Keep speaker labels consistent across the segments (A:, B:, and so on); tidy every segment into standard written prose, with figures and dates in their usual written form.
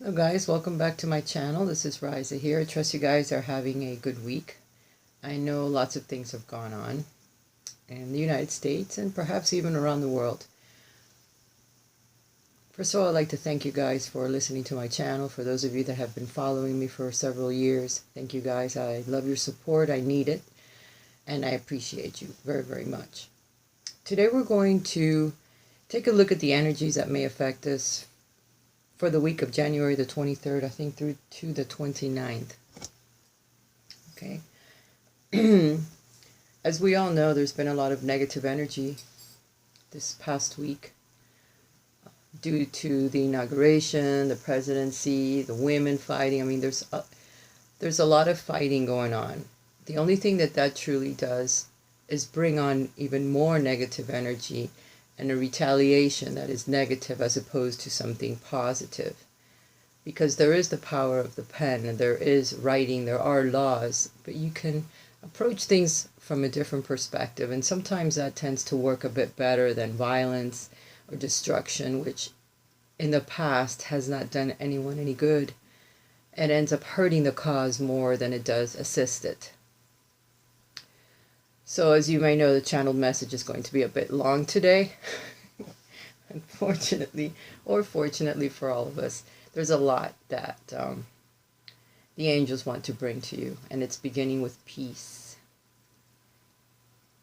A: Hello guys, welcome back to my channel. This is Raisa here. I trust you guys are having a good week. I know lots of things have gone on in the United States and perhaps even around the world. First of all, I'd like to thank you guys for listening to my channel. For those of you that have been following me for several years, thank you guys. I love your support. I need it and I appreciate you very, very much. Today we're going to take a look at the energies that may affect us for the week of January the 23rd, I think, through to the 29th. Okay. As we all know, there's been a lot of negative energy this past week due to the inauguration, the presidency, the women fighting. I mean, there's a lot of fighting going on. The only thing that truly does is bring on even more negative energy and a retaliation that is negative as opposed to something positive. Because there is the power of the pen, and there is writing, there are laws, but you can approach things from a different perspective, and sometimes that tends to work a bit better than violence or destruction, which in the past has not done anyone any good. It ends up hurting the cause more than it does assist it. So as you may know, the channeled message is going to be a bit long today. Unfortunately, or fortunately for all of us, there's a lot that the angels want to bring to you, and it's beginning with peace.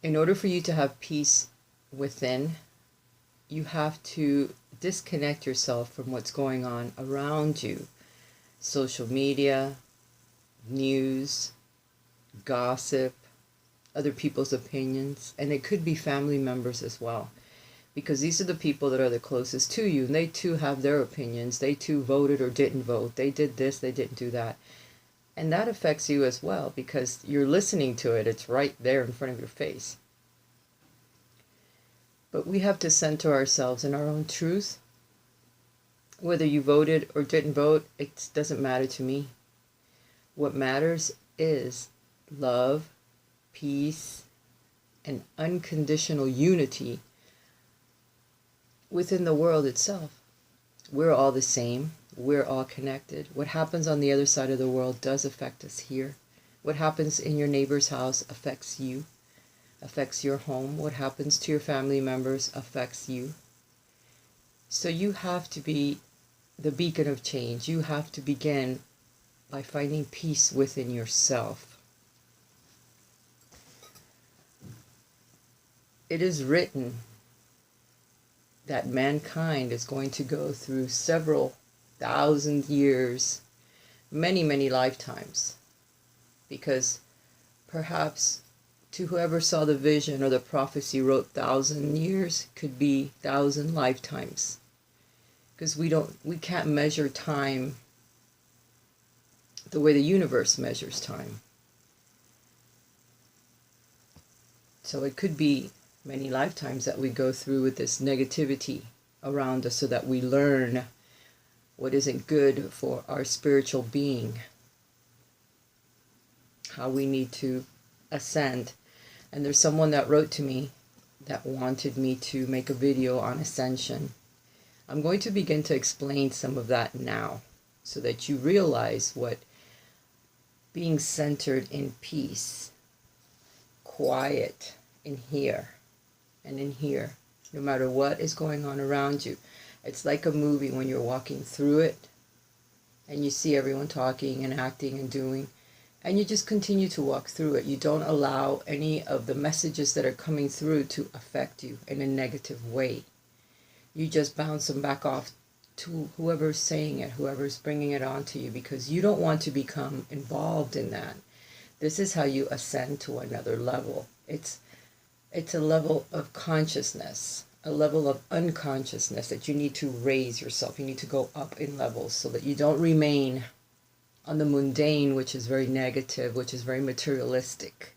A: In order for you to have peace within, you have to disconnect yourself from what's going on around you. Social media, news, gossip, other people's opinions, and it could be family members as well, because these are the people that are the closest to you, and they too have their opinions. They too voted or didn't vote. They did this, they didn't do that, and that affects you as well because you're listening to it. It's right there in front of your face. But we have to center ourselves in our own truth. Whether you voted or didn't vote, it doesn't matter to me. What matters is love, peace, and unconditional unity within the world itself. We're all the same. We're all connected. What happens on the other side of the world does affect us here. What happens in your neighbor's house affects you, affects your home. What happens to your family members affects you. So you have to be the beacon of change. You have to begin by finding peace within yourself. It is written that mankind is going to go through several thousand years, many, many lifetimes, because perhaps to whoever saw the vision or the prophecy wrote 1,000 years could be 1,000 lifetimes, because we can't measure time the way the universe measures time. So it could be many lifetimes that we go through with this negativity around us so that we learn what isn't good for our spiritual being, how we need to ascend. And there's someone that wrote to me that wanted me to make a video on ascension. I'm going to begin to explain some of that now so that you realize what being centered in peace, quiet in here and in here, no matter what is going on around you. It's like a movie when you're walking through it and you see everyone talking and acting and doing, and you just continue to walk through it. You don't allow any of the messages that are coming through to affect you in a negative way. You just bounce them back off to whoever's saying it, whoever's bringing it on to you, because you don't want to become involved in that. This is how you ascend to another level. It's a level of consciousness, a level of unconsciousness that you need to raise yourself. You need to go up in levels so that you don't remain on the mundane, which is very negative, which is very materialistic,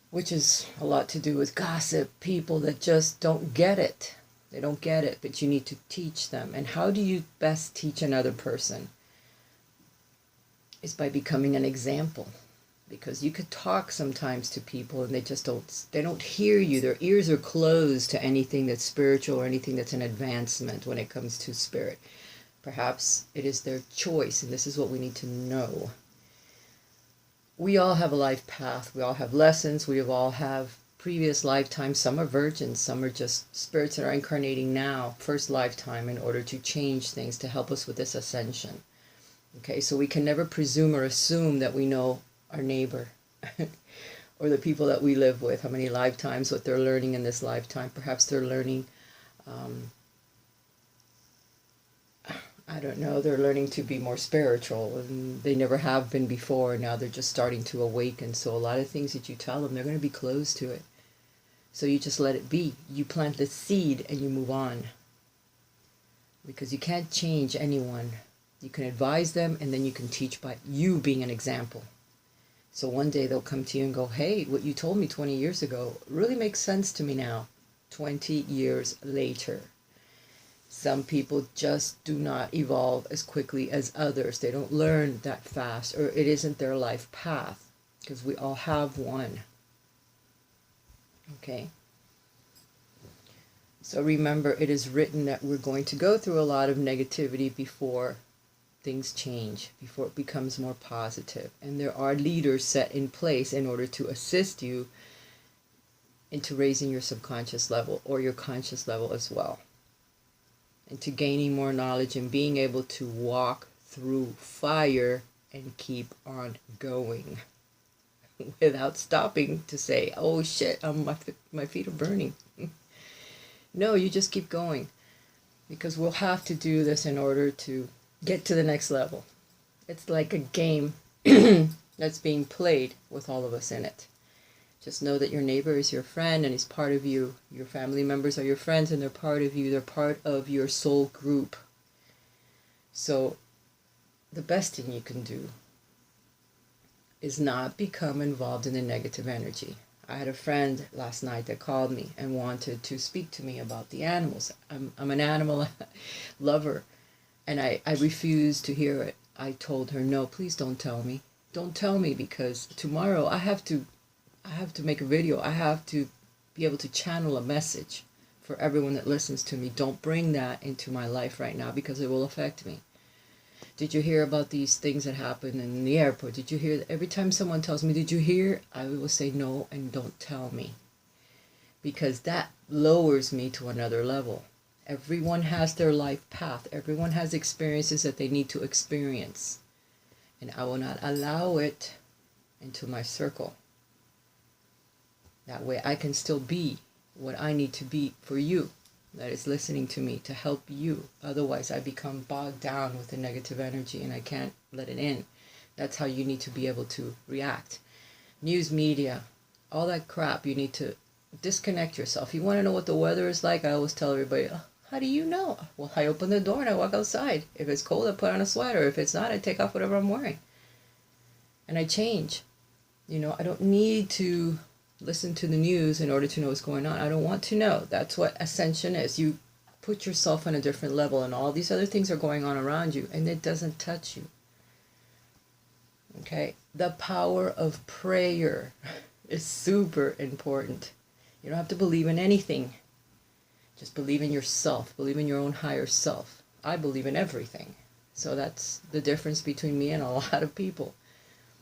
A: which is a lot to do with gossip, people that just don't get it. They don't get it, but you need to teach them. And how do you best teach another person? Is by becoming an example. Because you could talk sometimes to people and they don't hear you. Their ears are closed to anything that's spiritual or anything that's an advancement when it comes to spirit. Perhaps it is their choice, and this is what we need to know. We all have a life path. We all have lessons. We all have previous lifetimes. Some are virgins. Some are just spirits that are incarnating now, first lifetime, in order to change things, to help us with this ascension. Okay, so we can never presume or assume that we know our neighbor or the people that we live with, how many lifetimes, what they're learning in this lifetime. Perhaps they're learning, I don't know, they're learning to be more spiritual, and they never have been before. Now they're just starting to awaken. So a lot of things that you tell them, they're going to be closed to it. So you just let it be. You plant the seed and you move on. Because you can't change anyone. You can advise them, and then you can teach by you being an example. So one day they'll come to you and go, hey, what you told me 20 years ago really makes sense to me now, 20 years later. Some people just do not evolve as quickly as others. They don't learn that fast, or it isn't their life path, because we all have one. Okay? So remember, it is written that we're going to go through a lot of negativity before things change, before it becomes more positive. And there are leaders set in place in order to assist you into raising your subconscious level or your conscious level as well. And to gaining more knowledge and being able to walk through fire and keep on going without stopping to say, oh shit, my feet are burning. No, you just keep going, because we'll have to do this in order to get to the next level. It's like a game that's being played with all of us in it. Just know that your neighbor is your friend and is part of you. Your family members are your friends and they're part of you. They're part of your soul group. So the best thing you can do is not become involved in the negative energy. I had a friend last night that called me and wanted to speak to me about the animals. I'm an animal lover, and I refused to hear it. I told her, no, please don't tell me. Don't tell me, because tomorrow I have to make a video. I have to be able to channel a message for everyone that listens to me. Don't bring that into my life right now, because it will affect me. Did you hear about these things that happen in the airport? Did you hear? Every time someone tells me, did you hear? I will say no and don't tell me. Because that lowers me to another level. Everyone has their life path. Everyone has experiences that they need to experience. And I will not allow it into my circle. That way I can still be what I need to be for you that is listening to me, to help you. Otherwise I become bogged down with the negative energy and I can't let it in. That's how you need to be able to react. News media, all that crap, you need to disconnect yourself. You want to know what the weather is like? I always tell everybody, oh, how do you know? Well, I open the door and I walk outside. If it's cold, I put on a sweater. If it's not, I take off whatever I'm wearing. And I change. You know, I don't need to listen to the news in order to know what's going on. I don't want to know. That's what ascension is. You put yourself on a different level, and all these other things are going on around you, and it doesn't touch you. Okay? The power of prayer is super important. You don't have to believe in anything. Just believe in yourself. Believe in your own higher self. I believe in everything. So that's the difference between me and a lot of people.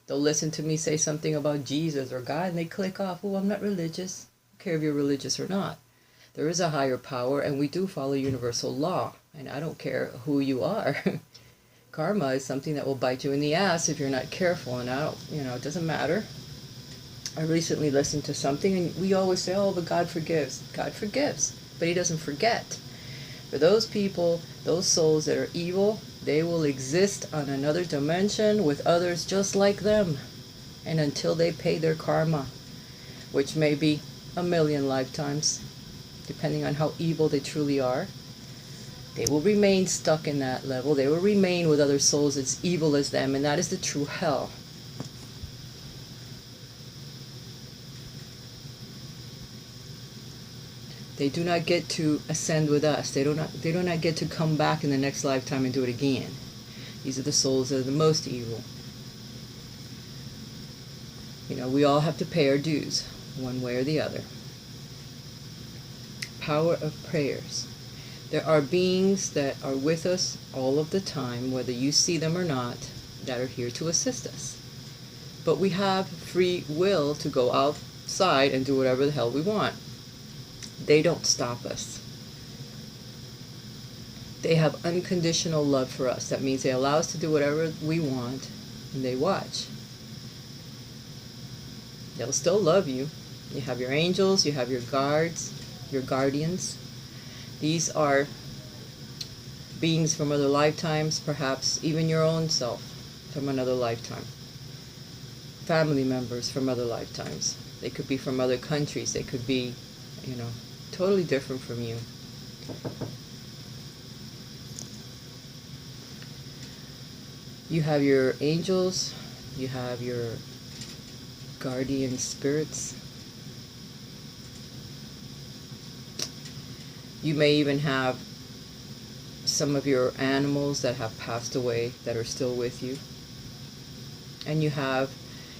A: They'll listen to me say something about Jesus or God, and they click off. Oh, I'm not religious. I don't care if you're religious or not. There is a higher power, and we do follow universal law. And I don't care who you are. Karma is something that will bite you in the ass if you're not careful. And it doesn't matter. I recently listened to something, and we always say, oh, but God forgives. God forgives, but he doesn't forget. For those people, those souls that are evil, they will exist on another dimension with others just like them. And until they pay their karma, which may be 1,000,000 lifetimes, depending on how evil they truly are, they will remain stuck in that level. They will remain with other souls as evil as them, and that is the true hell. They do not get to ascend with us. They do not get to come back in the next lifetime and do it again. These are the souls that are the most evil. You know, we all have to pay our dues, one way or the other. Power of prayers. There are beings that are with us all of the time, whether you see them or not, that are here to assist us. But we have free will to go outside and do whatever the hell we want. They don't stop us. They have unconditional love for us. That means they allow us to do whatever we want, and they watch. They'll still love you. You have your angels, you have your guards, your guardians. These are beings from other lifetimes, perhaps even your own self from another lifetime. Family members from other lifetimes. They could be from other countries. They could be, totally different from you. You have your angels, you have your guardian spirits. You may even have some of your animals that have passed away that are still with you. And you have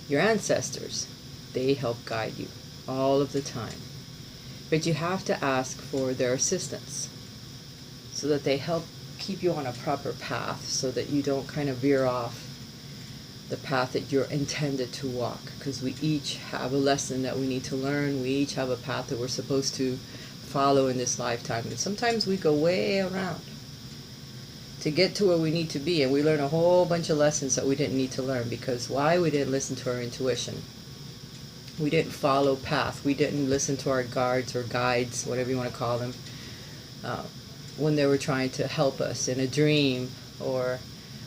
A: your ancestors. They help guide you all of the time. But you have to ask for their assistance so that they help keep you on a proper path, so that you don't kind of veer off the path that you're intended to walk. Because we each have a lesson that we need to learn. We each have a path that we're supposed to follow in this lifetime. And sometimes we go way around to get to where we need to be, and we learn a whole bunch of lessons that we didn't need to learn. Because why? We didn't listen to our intuition. We didn't follow path. We didn't listen to our guards or guides, whatever you want to call them, when they were trying to help us in a dream or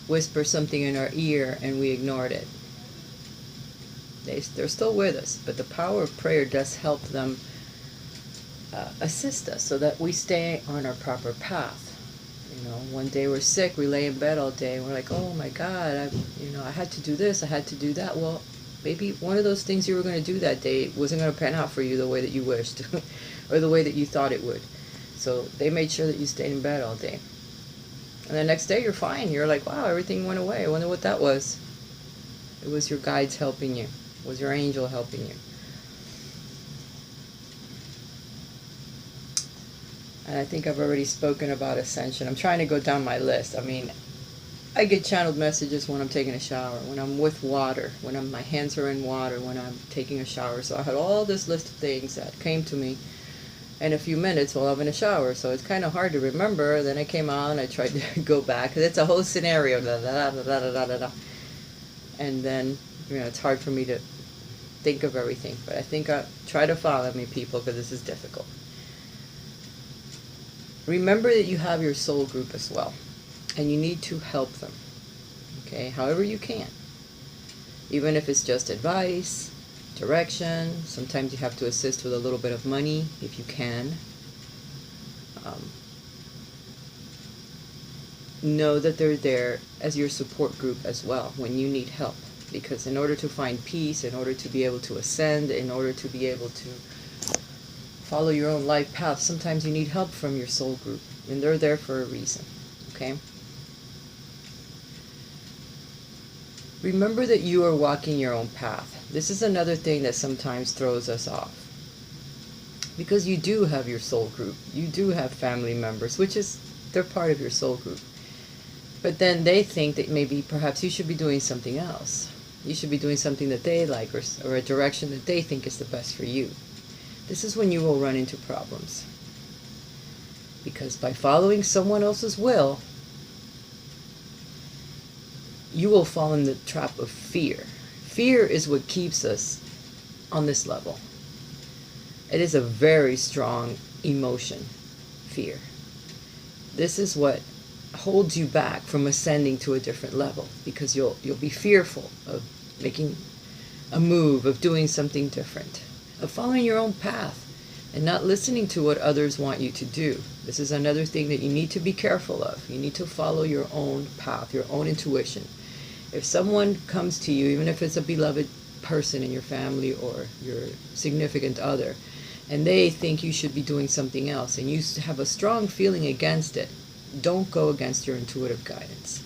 A: whisper something in our ear, and we ignored it. They're still with us, but the power of prayer does help them assist us so that we stay on our proper path. One day we're sick, we lay in bed all day, and we're like, oh my God, I had to do this, I had to do that. Well, maybe one of those things you were going to do that day wasn't going to pan out for you the way that you wished or the way that you thought it would. So they made sure that you stayed in bed all day. And the next day you're fine. You're like, wow, everything went away. I wonder what that was. It was your guides helping you. It was your angel helping you. And I think I've already spoken about ascension. I'm trying to go down my list. I get channeled messages when I'm taking a shower, when I'm with water, when my hands are in water, when I'm taking a shower. So I had all this list of things that came to me in a few minutes while I'm in a shower. So it's kind of hard to remember. Then I came on, I tried to go back, because it's a whole scenario. And then, it's hard for me to think of everything. But I think try to follow me, people, because this is difficult. Remember that you have your soul group as well. And you need to help them. Okay? However you can. Even if it's just advice, direction. Sometimes you have to assist with a little bit of money if you can. Know that they're there as your support group as well when you need help. Because in order to find peace, in order to be able to ascend, in order to be able to follow your own life path, sometimes you need help from your soul group. And they're there for a reason. Okay? Remember that you are walking your own path. This is another thing that sometimes throws us off. Because you do have your soul group. You do have family members, they're part of your soul group. But then they think that maybe perhaps you should be doing something else. You should be doing something that they like, or a direction that they think is the best for you. This is when you will run into problems. Because by following someone else's will, you will fall in the trap of fear. Fear is what keeps us on this level. It is a very strong emotion, fear. This is what holds you back from ascending to a different level, because you'll be fearful of making a move, of doing something different, of following your own path and not listening to what others want you to do. This is another thing that you need to be careful of. You need to follow your own path, your own intuition. If someone comes to you, even if it's a beloved person in your family or your significant other, and they think you should be doing something else, and you have a strong feeling against it, don't go against your intuitive guidance.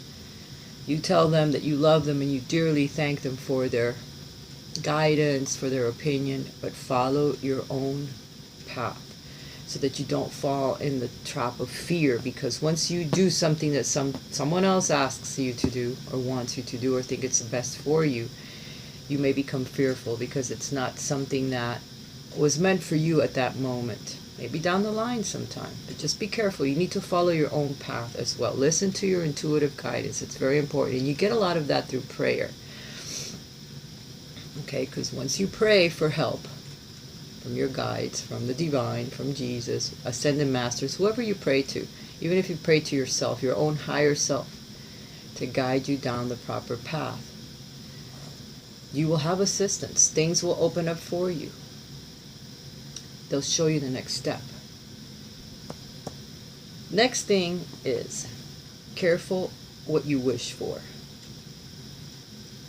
A: You tell them that you love them and you dearly thank them for their guidance, for their opinion, but follow your own path. so that you don't fall in the trap of fear. Because once you do something that someone else asks you to do or wants you to do or think it's the best for you, you may become fearful because it's not something that was meant for you at that moment. Maybe down the line sometime. But just be careful. You need to follow your own path as well. Listen to your intuitive guidance. It's very important. And you get a lot of that through prayer. Okay, because once you pray for help from your guides, from the divine, from Jesus, ascended masters, whoever you pray to, even if you pray to yourself, your own higher self, to guide you down the proper path, you will have assistance. Things will open up for you. They'll show you the next step. Next thing is careful what you wish for.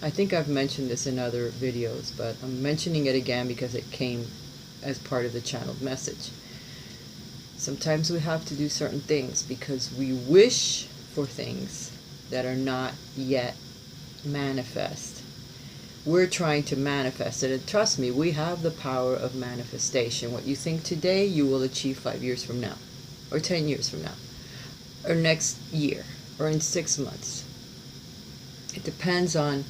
A: I think I've mentioned this in other videos, but I'm mentioning it again because it came as part of the channeled message. Sometimes we have to do certain things because we wish for things that are not yet manifest. We're trying to manifest it, and trust me, we have the power of manifestation. What you think today, you will achieve 5 years from now, or 10 years from now, or next year, or in 6 months. It depends on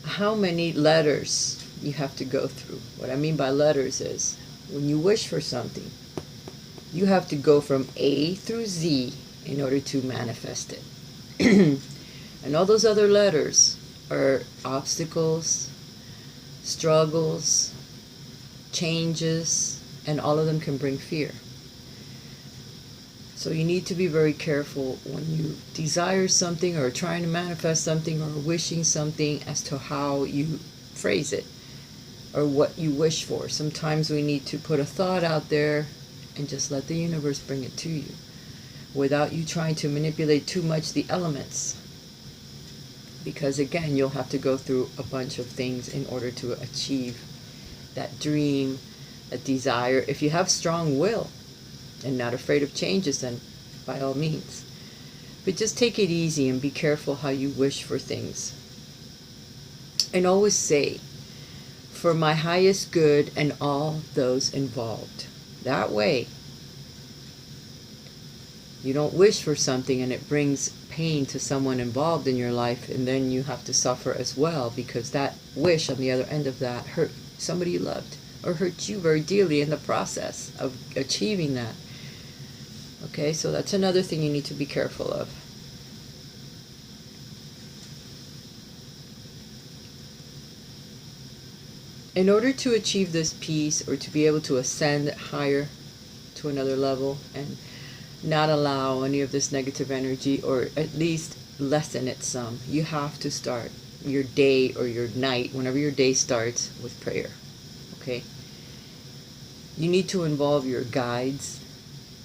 A: how many letters you have to go through. What I mean by letters is, when you wish for something, you have to go from A through Z in order to manifest it. And all those other letters are obstacles, struggles, changes, and all of them can bring fear. So you need to be very careful when you desire something or trying to manifest something or wishing something as to how you phrase it or what you wish for. Sometimes we need to put a thought out there and just let the universe bring it to you without you trying to manipulate too much the elements. Because again, you'll have to go through a bunch of things in order to achieve that dream, that desire. If you have strong will and not afraid of changes, then by all means. But just take it easy and be careful how you wish for things. And always say, for my highest good and all those involved. That way, you don't wish for something and it brings pain to someone involved in your life, and then you have to suffer as well because that wish on the other end of that hurt somebody you loved or hurt you very dearly in the process of achieving that. Okay, so that's another thing you need to be careful of. In order to achieve this peace or to be able to ascend higher to another level and not allow any of this negative energy, or at least lessen it some, you have to start your day or your night, whenever your day starts, with prayer. Okay? You need to involve your guides,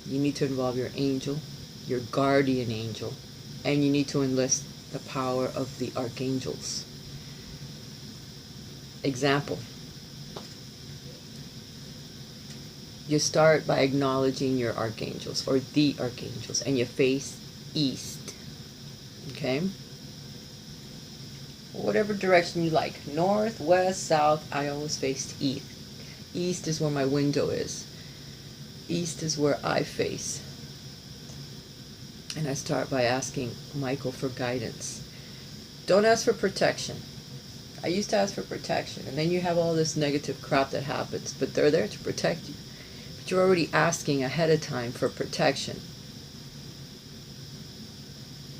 A: you need to involve your angel, your guardian angel, and you need to enlist the power of the archangels. Example. You start by acknowledging your archangels or the archangels, and you face east. Okay? Whatever direction you like. North, west, south. I always face east. East is where my window is. East is where I face. And I start by asking Michael for guidance. Don't ask for protection. I used to ask for protection, and then you have all this negative crap that happens, but they're there to protect you. But you're already asking ahead of time for protection.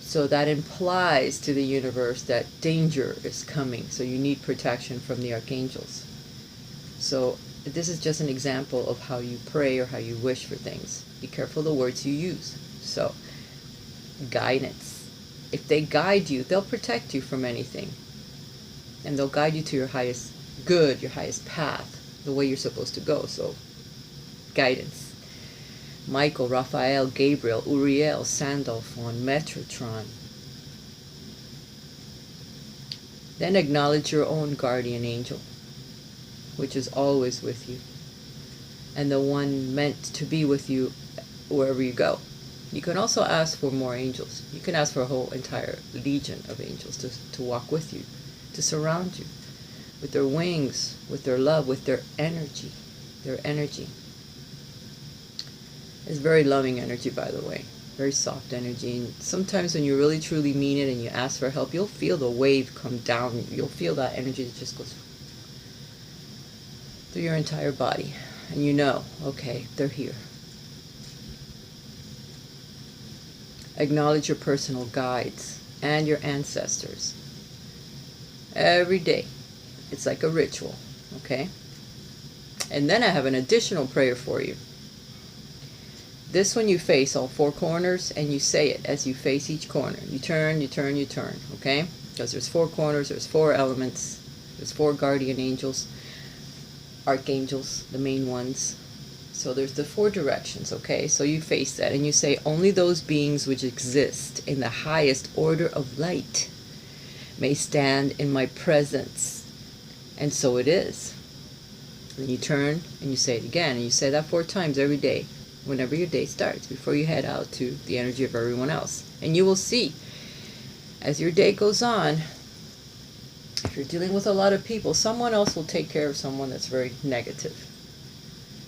A: So that implies to the universe that danger is coming, so you need protection from the archangels. So this is just an example of how you pray or how you wish for things. Be careful the words you use. So, guidance. If they guide you, they'll protect you from anything. And they'll guide you to your highest good, your highest path, the way you're supposed to go. So, guidance. Michael, Raphael, Gabriel, Uriel, Sandalphon, Metatron. Then acknowledge your own guardian angel, which is always with you, and the one meant to be with you wherever you go. You can also ask for more angels. You can ask for a whole entire legion of angels to walk with you, to surround you with their wings, with their love, with their energy. It's very loving energy, by the way. Very soft energy. And sometimes when you really truly mean it and you ask for help, you'll feel the wave come down. You'll feel that energy that just goes through your entire body. And you know, okay, they're here. Acknowledge your personal guides and your ancestors. Every day. It's like a ritual, okay? And then I have an additional prayer for you. This one you face all four corners, and you say it as you face each corner. You turn, you turn, you turn, okay? Because there's four corners, there's four elements, there's four guardian angels, archangels, the main ones. So there's the four directions, okay? So you face that, and you say, only those beings which exist in the highest order of light may stand in my presence. And so it is. Then you turn, and you say it again, and you say that 4 times every day. Whenever your day starts, before you head out to the energy of everyone else. And you will see, as your day goes on, if you're dealing with a lot of people, someone else will take care of someone that's very negative,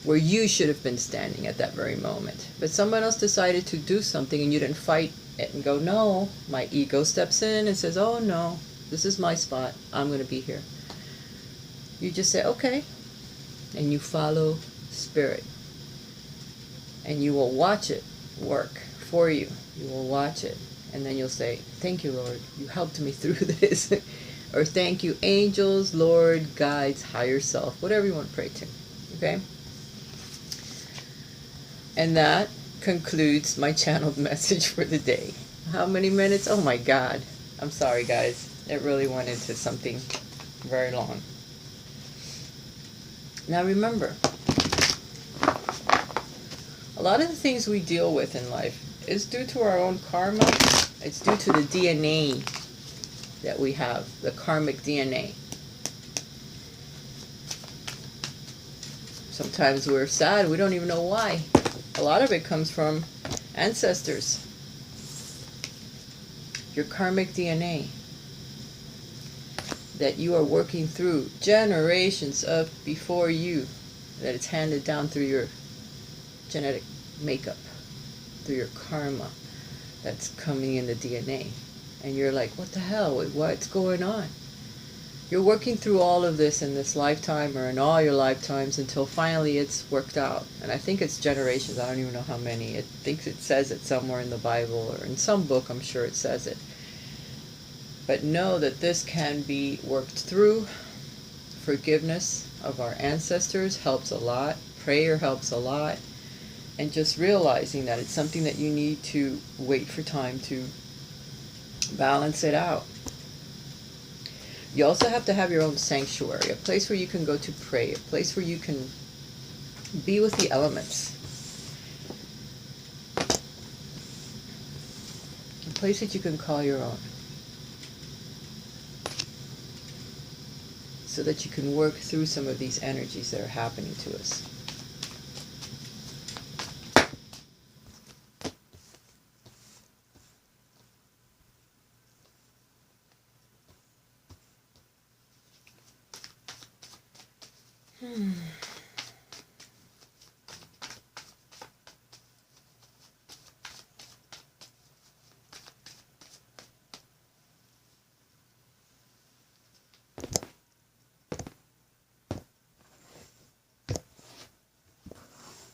A: where you should have been standing at that very moment. But someone else decided to do something and you didn't fight it and go, no. My ego steps in and says, oh no, this is my spot, I'm going to be here. You just say, okay, and you follow spirit. And you will watch it work for you. You will watch it. And then you'll say, thank you, Lord. You helped me through this. Or thank you, angels, Lord, guides, higher self. Whatever you want to pray to. Okay? And that concludes my channeled message for the day. How many minutes? Oh my God. I'm sorry, guys. It really went into something very long. Now remember, a lot of the things we deal with in life is due to our own karma. It's due to the DNA that we have, the karmic DNA. Sometimes we're sad, we don't even know why. A lot of it comes from ancestors. Your karmic DNA that you are working through generations of before you, that it's handed down through your genetic makeup, through your karma that's coming in the DNA. And you're like, what the hell? What's going on? You're working through all of this in this lifetime or in all your lifetimes until finally it's worked out. And I think it's generations. I don't even know how many. I think it says it somewhere in the Bible or in some book. I'm sure it says it. But know that this can be worked through. Forgiveness of our ancestors helps a lot. Prayer helps a lot. And just realizing that it's something that you need to wait for time to balance it out. You also have to have your own sanctuary, a place where you can go to pray, a place where you can be with the elements. A place that you can call your own. So that you can work through some of these energies that are happening to us.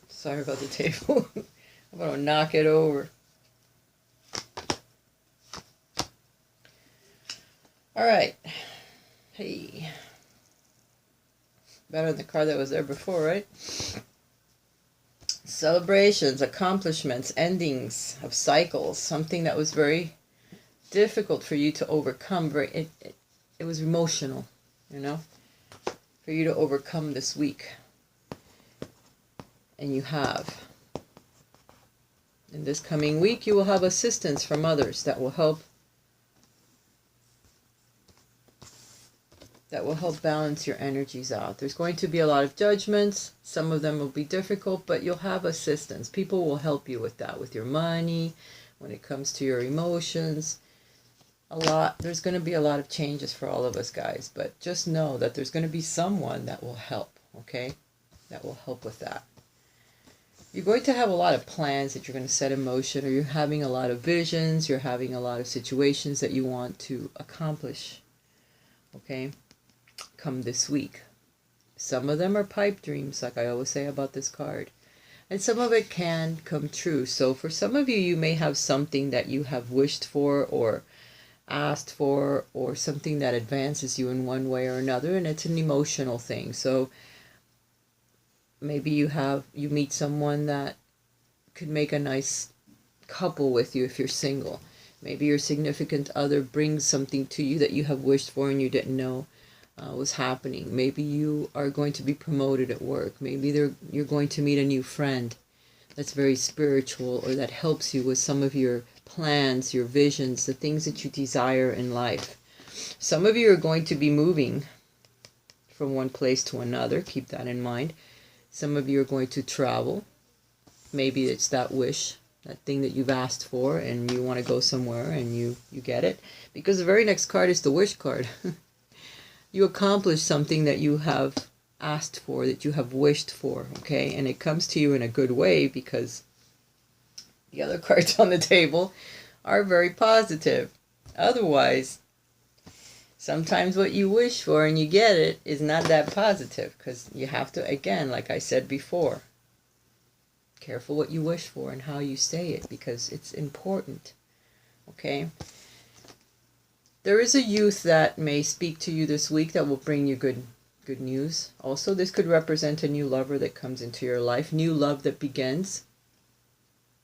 A: Sorry about the table. I'm going to knock it over. All right. Hey. Better than the car that was there before, right? Celebrations, accomplishments, endings of cycles. Something that was very difficult for you to overcome. It was emotional, you know, for you to overcome this week. And you have. In this coming week, you will have assistance from others that will help balance your energies out. There's going to be a lot of judgments. Some of them will be difficult, but you'll have assistance. People will help you with that, with your money, when it comes to your emotions. There's going to be a lot of changes for all of us, guys, but just know that there's going to be someone that will help, okay? That will help with that. You're going to have a lot of plans that you're going to set in motion, or you're having a lot of visions, you're having a lot of situations that you want to accomplish, okay, come this week. Some of them are pipe dreams, like I always say about this card. And some of it can come true. So for some of you, you may have something that you have wished for or asked for, or something that advances you in one way or another, and it's an emotional thing. So maybe you meet someone that could make a nice couple with you if you're single. Maybe your significant other brings something to you that you have wished for and you didn't know was happening. Maybe you are going to be promoted at work. Maybe you're going to meet a new friend that's very spiritual, or that helps you with some of your plans, your visions, the things that you desire in life. Some of you are going to be moving from one place to another. Keep that in mind. Some of you are going to travel. Maybe it's that wish, that thing that you've asked for, and you want to go somewhere and you get it. Because the very next card is the wish card. You accomplish something that you have asked for, that you have wished for, okay? And it comes to you in a good way, because the other cards on the table are very positive. Otherwise, sometimes what you wish for and you get it is not that positive, because you have to, again, like I said before, careful what you wish for and how you say it, because it's important, okay? There is a youth that may speak to you this week that will bring you good news. Also, this could represent a new lover that comes into your life, new love that begins.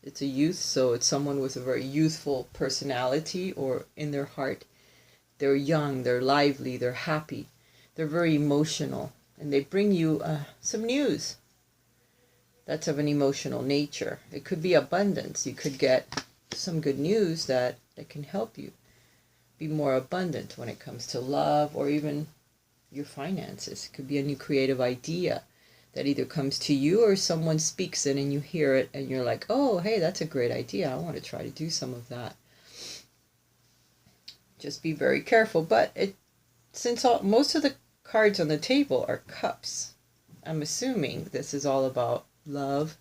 A: It's a youth, so it's someone with a very youthful personality, or in their heart. They're young, they're lively, they're happy, they're very emotional, and they bring you some news that's of an emotional nature. It could be abundance. You could get some good news that can help you be more abundant when it comes to love, or even your finances. It could be a new creative idea that either comes to you or someone speaks it and you hear it and you're like, oh, hey, that's a great idea. I want to try to do some of that. Just be very careful. But since most of the cards on the table are cups, I'm assuming this is all about love.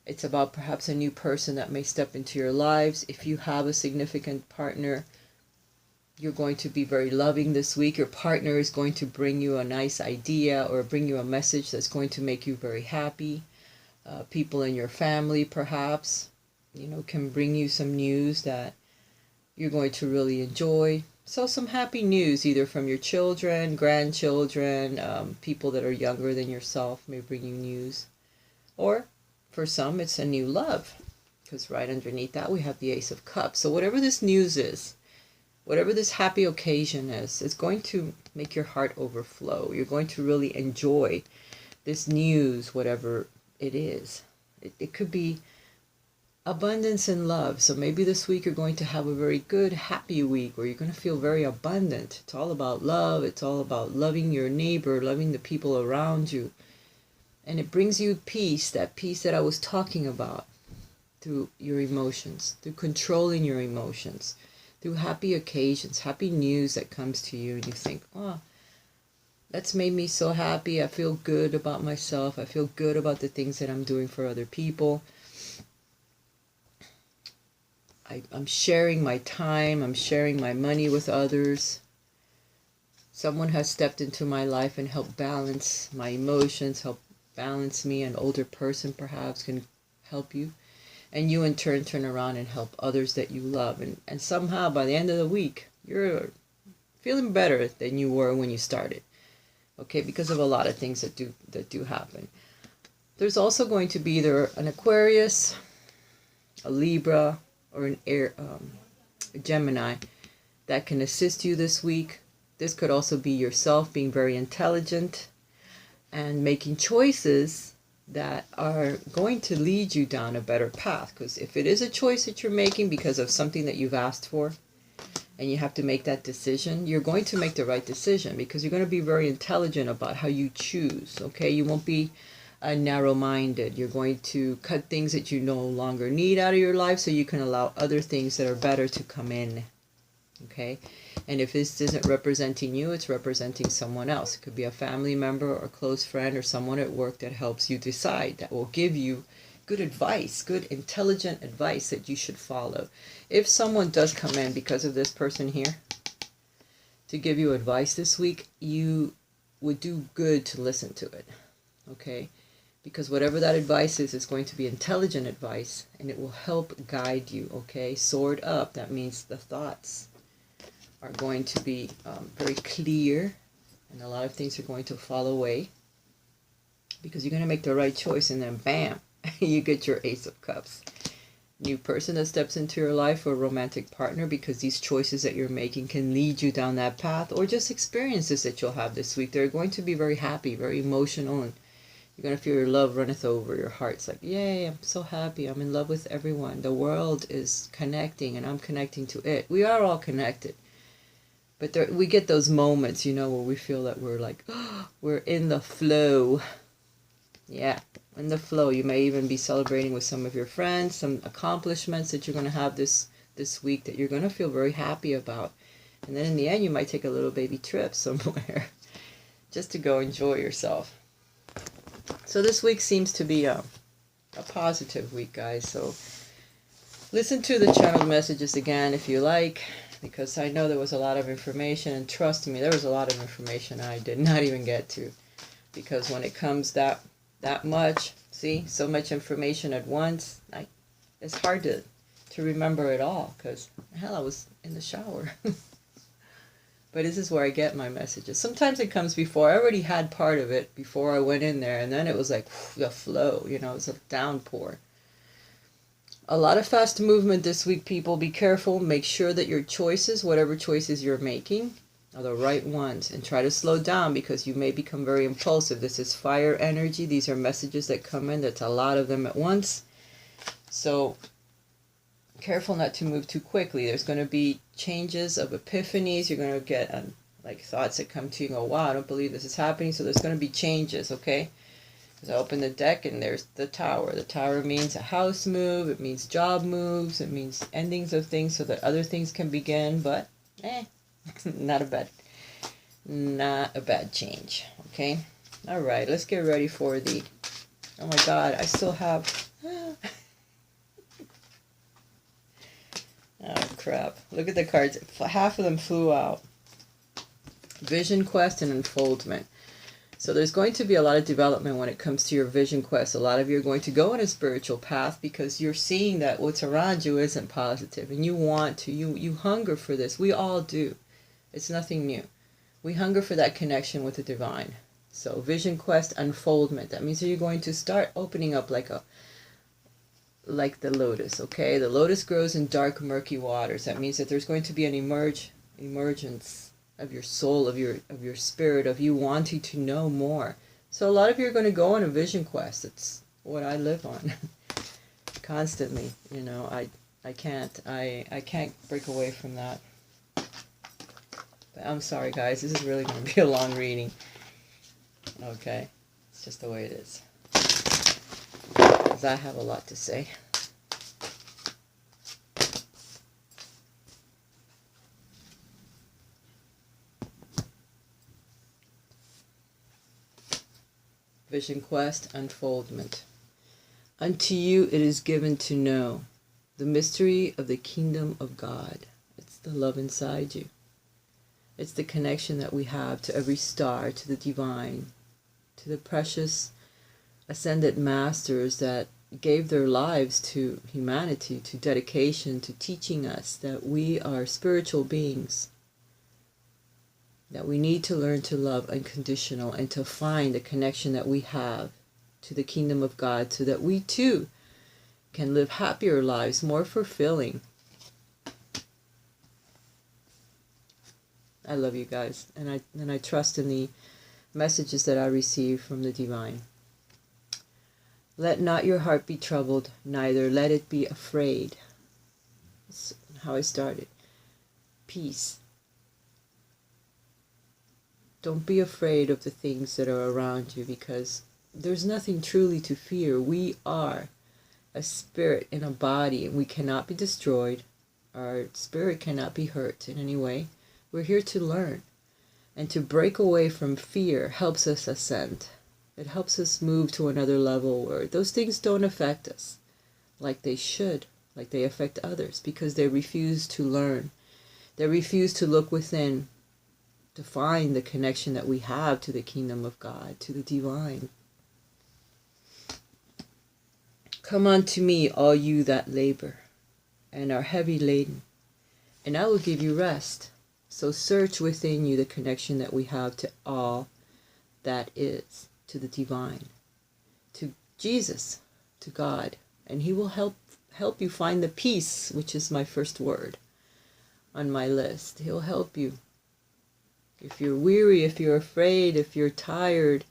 A: It's about perhaps a new person that may step into your lives. If you have a significant partner, you're going to be very loving this week. Your partner is going to bring you a nice idea or bring you a message that's going to make you very happy. People in your family, perhaps, can bring you some news that you're going to really enjoy. So some happy news, either from your children, grandchildren, people that are younger than yourself may bring you news. Or for some, it's a new love, because right underneath that we have the Ace of Cups. So whatever this news is, whatever this happy occasion is, it's going to make your heart overflow. You're going to really enjoy this news, whatever it is. It could be abundance and love. So maybe this week you're going to have a very good, happy week where you're going to feel very abundant. It's all about love. It's all about loving your neighbor, loving the people around you. And it brings you peace, that peace that I was talking about, through your emotions, through controlling your emotions, through happy occasions, happy news that comes to you, and you think, oh, that's made me so happy. I feel good about myself. I feel good about the things that I'm doing for other people. I'm sharing my time. I'm sharing my money with others. Someone has stepped into my life and helped balance my emotions, help balance me. An older person perhaps can help you. And you in turn around and help others that you love. And somehow by the end of the week, you're feeling better than you were when you started. Okay, because of a lot of things that do happen. There's also going to be either an Aquarius, a Libra, or a Gemini that can assist you this week. This could also be yourself being very intelligent and making choices that are going to lead you down a better path. Because if it is a choice that you're making because of something that you've asked for, and you have to make that decision, you're going to make the right decision, because you're going to be very intelligent about how you choose, okay? You won't be narrow-minded. You're going to cut things that you no longer need out of your life so you can allow other things that are better to come in, okay? And if this isn't representing you, it's representing someone else. It could be a family member or a close friend or someone at work that helps you decide, that will give you good advice, good intelligent advice that you should follow. If someone does come in because of this person here to give you advice this week, you would do good to listen to it, okay? Because whatever that advice is going to be intelligent advice, and it will help guide you, okay? Sword up, that means the thoughts are going to be very clear, and a lot of things are going to fall away because you're going to make the right choice, and then bam, you get your Ace of Cups. New person that steps into your life, or a romantic partner, because these choices that you're making can lead you down that path, or just experiences that you'll have this week. They're going to be very happy, very emotional, and you're going to feel your love runneth over. Your heart's like, yay, I'm so happy. I'm in love with everyone. The world is connecting, and I'm connecting to it. We are all connected. But we get those moments, you know, where we feel that we're like, oh, we're in the flow. Yeah, in the flow. You may even be celebrating with some of your friends, some accomplishments that you're going to have this week that you're going to feel very happy about. And then in the end, you might take a little baby trip somewhere just to go enjoy yourself. So this week seems to be a positive week, guys. So listen to the channel messages again if you like, because I know there was a lot of information, and trust me, there was a lot of information I did not even get to, because when it comes that much, see, so much information at once, it's hard to remember it all, because hell, I was in the shower. But this is where I get my messages. Sometimes it comes before. I already had part of it before I went in there, and then it was like the flow, you know, it's a downpour. A lot of fast movement this week, people. Be careful. Make sure that your choices, whatever choices you're making, are the right ones. And try to slow down, because you may become very impulsive. This is fire energy. These are messages that come in. That's a lot of them at once. So careful not to move too quickly. There's going to be changes of epiphanies. You're going to get like thoughts that come to you and go, wow, I don't believe this is happening. So there's going to be changes, okay? Because I open the deck and there's the Tower. The Tower means a house move. It means job moves. It means endings of things so that other things can begin. But, not a bad change, okay? All right, let's get ready for the, oh my God, I still have, oh crap, look at the cards. Half of them flew out. Vision quest and unfoldment. So there's going to be a lot of development when it comes to your vision quest. A lot of you are going to go on a spiritual path because you're seeing that what's around you isn't positive, and you want to, you hunger for this. We all do. It's nothing new. We hunger for that connection with the divine. So vision quest, unfoldment. That means that you're going to start opening up like the lotus, okay? The lotus grows in dark, murky waters. That means that there's going to be an emergence of your soul, of your spirit, of you wanting to know more. So a lot of you are going to go on a vision quest. It's what I live on constantly. You know, I can't break away from that. But I'm sorry, guys. This is really going to be a long reading. Okay, it's just the way it is. Because I have a lot to say. Vision quest, unfoldment. Unto you it is given to know the mystery of the kingdom of God. It's the love inside you. It's the connection that we have to every star, to the divine, to the precious ascended masters that gave their lives to humanity, to dedication, to teaching us that we are spiritual beings, that we need to learn to love unconditional and to find the connection that we have to the kingdom of God, so that we too can live happier lives, more fulfilling. I love you guys, and I trust in the messages that I receive from the divine. Let not your heart be troubled, neither let it be afraid. That's how I started. Peace. Don't be afraid of the things that are around you, because there's nothing truly to fear. We are a spirit in a body, and we cannot be destroyed. Our spirit cannot be hurt in any way. We're here to learn, and to break away from fear helps us ascend. It helps us move to another level where those things don't affect us like they should, like they affect others, because they refuse to learn. They refuse to look within to find the connection that we have to the kingdom of God, to the divine. Come unto me, all you that labor and are heavy laden, and I will give you rest. So search within you the connection that we have to all that is, to the divine, to Jesus, to God, and he will help you find the peace, which is my first word on my list. He'll help you. If you're weary, if you're afraid, if you're tired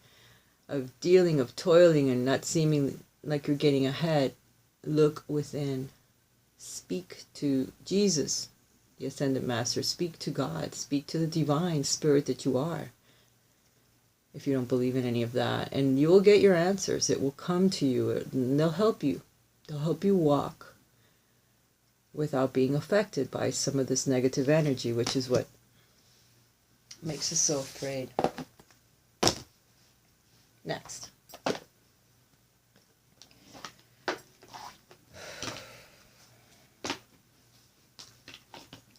A: of dealing, of toiling and not seeming like you're getting ahead, look within. Speak to Jesus, the Ascended Master. Speak to God. Speak to the divine spirit that you are. If you don't believe in any of that, and you will get your answers. It will come to you, and they'll help you. They'll help you walk without being affected by some of this negative energy, which is what makes us so afraid. Next.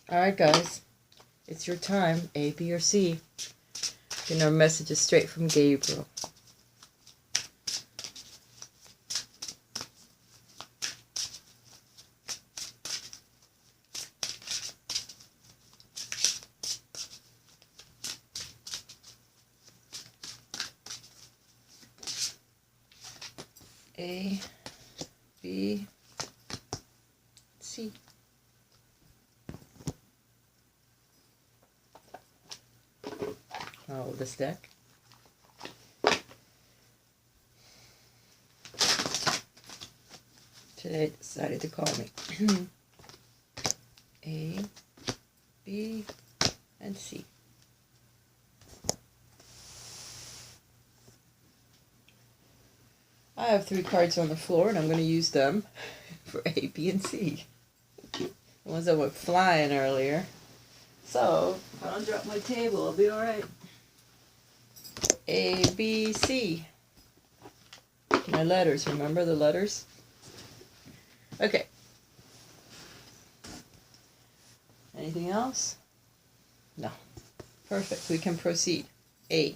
A: Alright guys, it's your time, A, B, or C. Getting our messages straight from Gabriel. A, B, C. Oh, this deck. Today it decided to call me. A, B, and C. I have 3 cards on the floor, and I'm going to use them for A, B, and C. The ones that went flying earlier. So, if I don't drop my table, I'll be alright. A, B, C. My letters, remember the letters? Okay. Anything else? No. Perfect. We can proceed. A.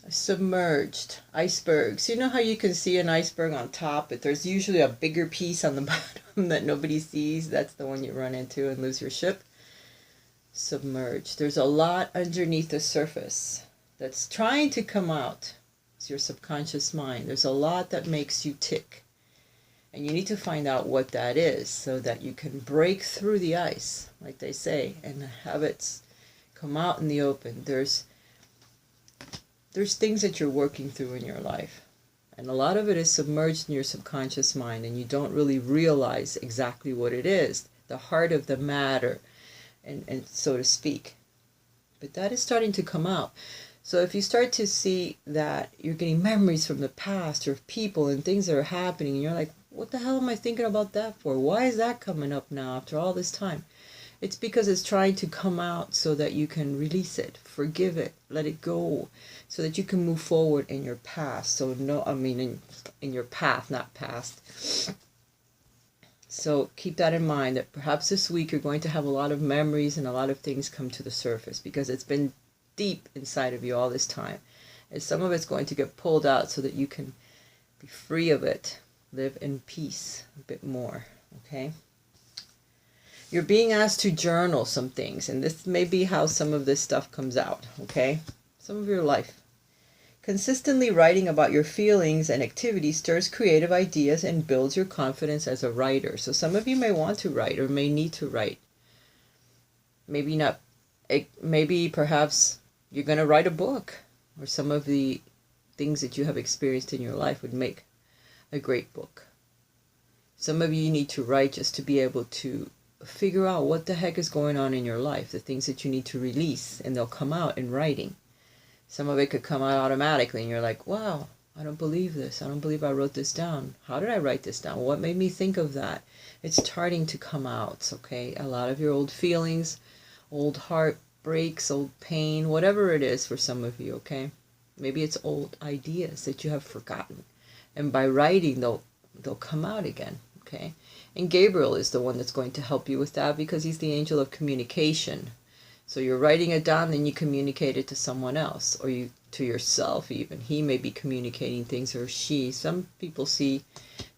A: Submerged. Icebergs. You know how you can see an iceberg on top, but there's usually a bigger piece on the bottom that nobody sees? That's the one you run into and lose your ship. Submerged. There's a lot underneath the surface that's trying to come out. It's your subconscious mind. There's a lot that makes you tick. And you need to find out what that is so that you can break through the ice, like they say, and have it come out in the open. There's things that you're working through in your life. And a lot of it is submerged in your subconscious mind, and you don't really realize exactly what it is, the heart of the matter, and so to speak. But that is starting to come out. So if you start to see that you're getting memories from the past or people and things that are happening, and you're like, what the hell am I thinking about that for? Why is that coming up now after all this time? It's because it's trying to come out so that you can release it, forgive it, let it go, so that you can move forward in your past. So in your path, not past. So keep that in mind, that perhaps this week you're going to have a lot of memories and a lot of things come to the surface because it's been deep inside of you all this time. And some of it's going to get pulled out so that you can be free of it, live in peace a bit more, okay? You're being asked to journal some things, and this may be how some of this stuff comes out, okay? Some of your life. Consistently writing about your feelings and activities stirs creative ideas and builds your confidence as a writer. So some of you may want to write or may need to write. Maybe not. Maybe perhaps you're going to write a book, or some of the things that you have experienced in your life would make a great book. Some of you need to write just to be able to figure out what the heck is going on in your life, the things that you need to release, and they'll come out in writing. Some of it could come out automatically, and you're like, wow, I don't believe this. I don't believe I wrote this down. How did I write this down? What made me think of that? It's starting to come out, okay? A lot of your old feelings, old heart breaks, old pain, whatever it is for some of you, okay? Maybe it's old ideas that you have forgotten. And by writing, they'll come out again, okay? And Gabriel is the one that's going to help you with that because he's the angel of communication. So you're writing it down, then you communicate it to someone else, or you to yourself even. He may be communicating things, or she. Some people see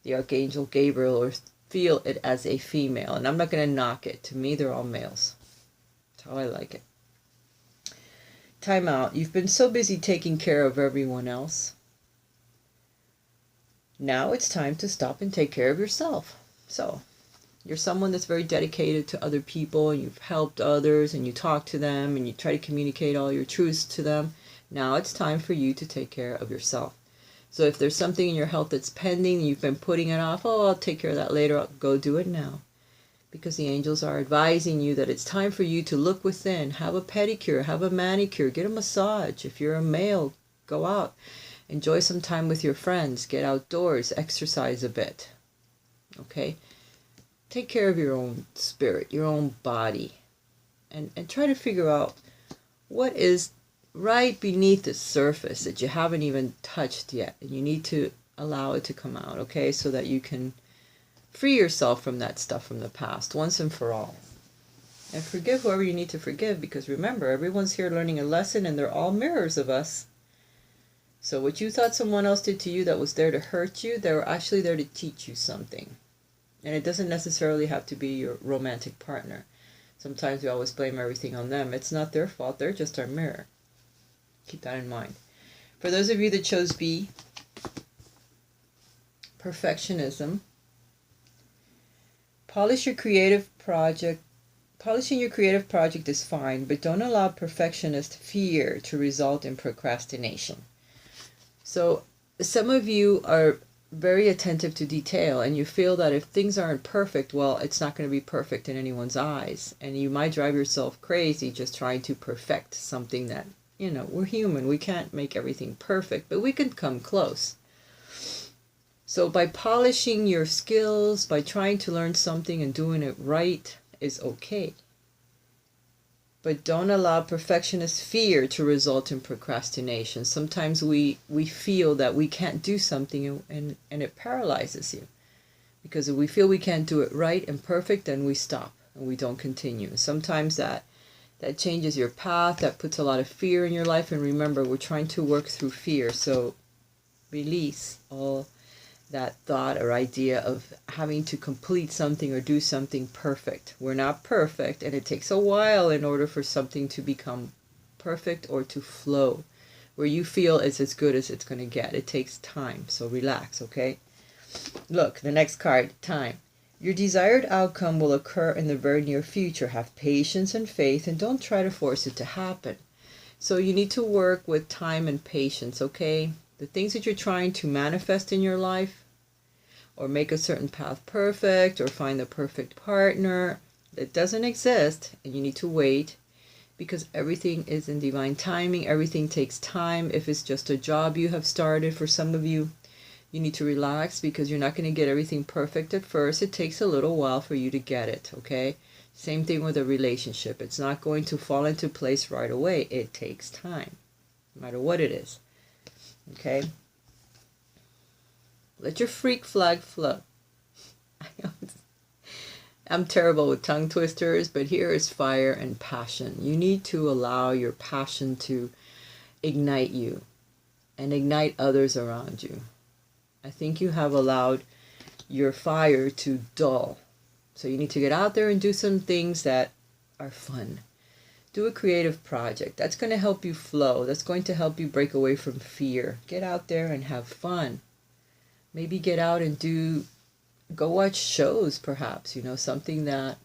A: the Archangel Gabriel or feel it as a female, and I'm not going to knock it. To me, they're all males. That's how I like it. Time out. You've been so busy taking care of everyone else. Now it's time to stop and take care of yourself. So, you're someone that's very dedicated to other people, and you've helped others, and you talk to them, and you try to communicate all your truths to them. Now it's time for you to take care of yourself. So if there's something in your health that's pending, and you've been putting it off, oh, I'll take care of that later, I'll go do it now. Because the angels are advising you that it's time for you to look within, have a pedicure, have a manicure, get a massage. If you're a male, go out, enjoy some time with your friends, get outdoors, exercise a bit. Okay? Take care of your own spirit, your own body, and try to figure out what is right beneath the surface that you haven't even touched yet, and you need to allow it to come out, okay, so that you can free yourself from that stuff from the past once and for all. And forgive whoever you need to forgive, because remember, everyone's here learning a lesson, and they're all mirrors of us. So what you thought someone else did to you that was there to hurt you, they were actually there to teach you something. And it doesn't necessarily have to be your romantic partner. Sometimes we always blame everything on them. It's not their fault. They're just our mirror. Keep that in mind. For those of you that chose B, perfectionism. Polishing your creative project is fine, but don't allow perfectionist fear to result in procrastination. So some of you are very attentive to detail, and you feel that if things aren't perfect, well, it's not going to be perfect in anyone's eyes, and you might drive yourself crazy just trying to perfect something that, we're human. We can't make everything perfect, but we can come close. So by polishing your skills, by trying to learn something and doing it right is okay. But don't allow perfectionist fear to result in procrastination. Sometimes we feel that we can't do something, and it paralyzes you. Because if we feel we can't do it right and perfect, then we stop and we don't continue. Sometimes that changes your path, that puts a lot of fear in your life. And remember, we're trying to work through fear. So release all that thought or idea of having to complete something or do something perfect. We're not perfect, and it takes a while in order for something to become perfect or to flow where you feel it's as good as it's going to get. It takes time, so relax, okay? Look, the next card, time. Your desired outcome will occur in the very near future. Have patience and faith, and don't try to force it to happen. So you need to work with time and patience, okay? The things that you're trying to manifest in your life, or make a certain path perfect, or find the perfect partner, it doesn't exist, and you need to wait, because everything is in divine timing. Everything takes time. If it's just a job you have started, for some of you, you need to relax, because you're not going to get everything perfect at first. It takes a little while for you to get it, okay? Same thing with a relationship. It's not going to fall into place right away. It takes time, no matter what it is. Okay? Let your freak flag flow. I'm terrible with tongue twisters, but here is fire and passion. You need to allow your passion to ignite you and ignite others around you. I think you have allowed your fire to dull. So you need to get out there and do some things that are fun. Do a creative project. That's going to help you flow. That's going to help you break away from fear. Get out there and have fun. Maybe get out and go watch shows, perhaps, something that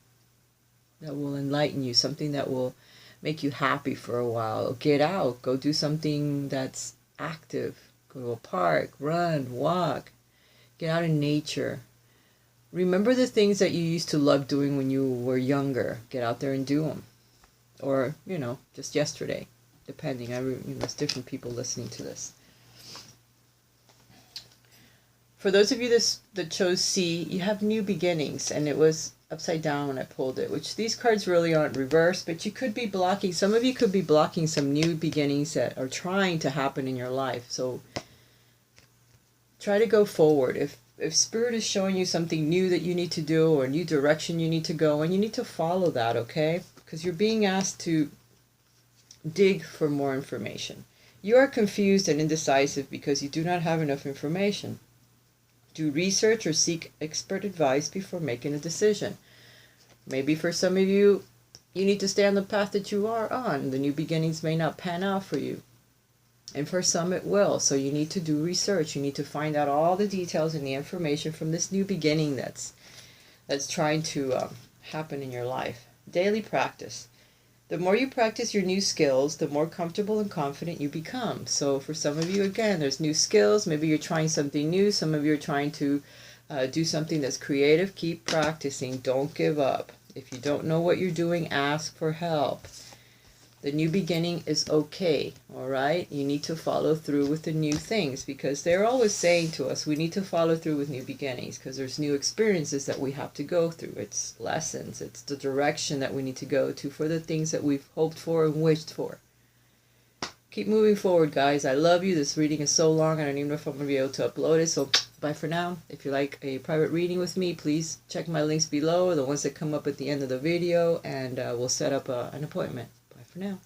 A: will enlighten you, something that will make you happy for a while. Get out, go do something that's active. Go to a park, run, walk, get out in nature. Remember the things that you used to love doing when you were younger. Get out there and do them. Or, just yesterday, depending. There's different people listening to this. For those of you that chose C, you have new beginnings, and it was upside down when I pulled it, which these cards really aren't reversed, but you could be blocking, some of you could be blocking some new beginnings that are trying to happen in your life. So try to go forward. If Spirit is showing you something new that you need to do, or a new direction you need to go, and you need to follow that, okay? Because you're being asked to dig for more information. You are confused and indecisive because you do not have enough information. Do research or seek expert advice before making a decision. Maybe for some of you, you need to stay on the path that you are on. The new beginnings may not pan out for you. And for some it will. So you need to do research. You need to find out all the details and the information from this new beginning that's trying to happen in your life. Daily practice. The more you practice your new skills, the more comfortable and confident you become. So for some of you, again, there's new skills. Maybe you're trying something new. Some of you are trying to do something that's creative. Keep practicing. Don't give up. If you don't know what you're doing, ask for help. The new beginning is okay, all right? You need to follow through with the new things, because they're always saying to us we need to follow through with new beginnings because there's new experiences that we have to go through. It's lessons. It's the direction that we need to go to for the things that we've hoped for and wished for. Keep moving forward, guys. I love you. This reading is so long, I don't even know if I'm going to be able to upload it, so bye for now. If you like a private reading with me, please check my links below, the ones that come up at the end of the video, and we'll set up an appointment. Bye for now.